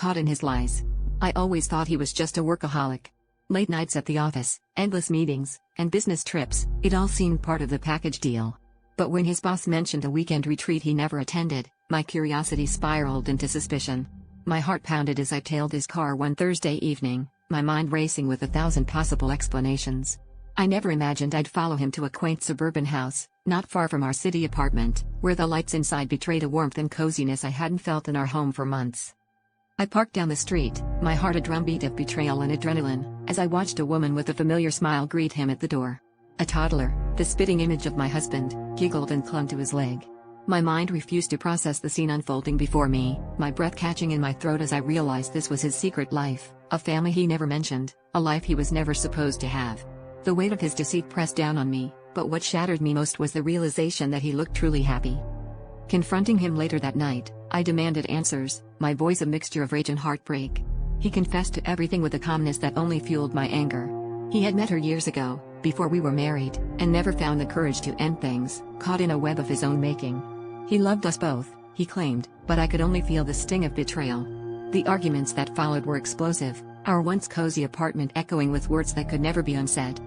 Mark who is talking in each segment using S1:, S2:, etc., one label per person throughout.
S1: caught in his lies. I always thought he was just a workaholic. Late nights at the office, endless meetings, and business trips, it all seemed part of the package deal. But when his boss mentioned a weekend retreat he never attended, my curiosity spiraled into suspicion. My heart pounded as I tailed his car one Thursday evening, my mind racing with 1,000 possible explanations. I never imagined I'd follow him to a quaint suburban house, not far from our city apartment, where the lights inside betrayed a warmth and coziness I hadn't felt in our home for months. I parked down the street, my heart a drumbeat of betrayal and adrenaline, as I watched a woman with a familiar smile greet him at the door. A toddler, the spitting image of my husband, giggled and clung to his leg. My mind refused to process the scene unfolding before me, my breath catching in my throat as I realized this was his secret life, a family he never mentioned, a life he was never supposed to have. The weight of his deceit pressed down on me, but what shattered me most was the realization that he looked truly happy. Confronting him later that night, I demanded answers, my voice a mixture of rage and heartbreak. He confessed to everything with a calmness that only fueled my anger. He had met her years ago, before we were married, and never found the courage to end things, caught in a web of his own making. He loved us both, he claimed, but I could only feel the sting of betrayal. The arguments that followed were explosive, our once cozy apartment echoing with words that could never be unsaid.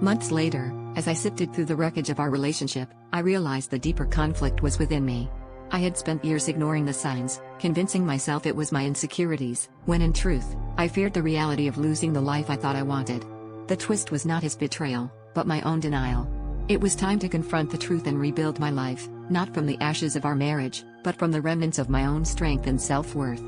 S1: Months later, as I sifted through the wreckage of our relationship, I realized the deeper conflict was within me. I had spent years ignoring the signs, convincing myself it was my insecurities, when in truth, I feared the reality of losing the life I thought I wanted. The twist was not his betrayal, but my own denial. It was time to confront the truth and rebuild my life, not from the ashes of our marriage, but from the remnants of my own strength and self-worth.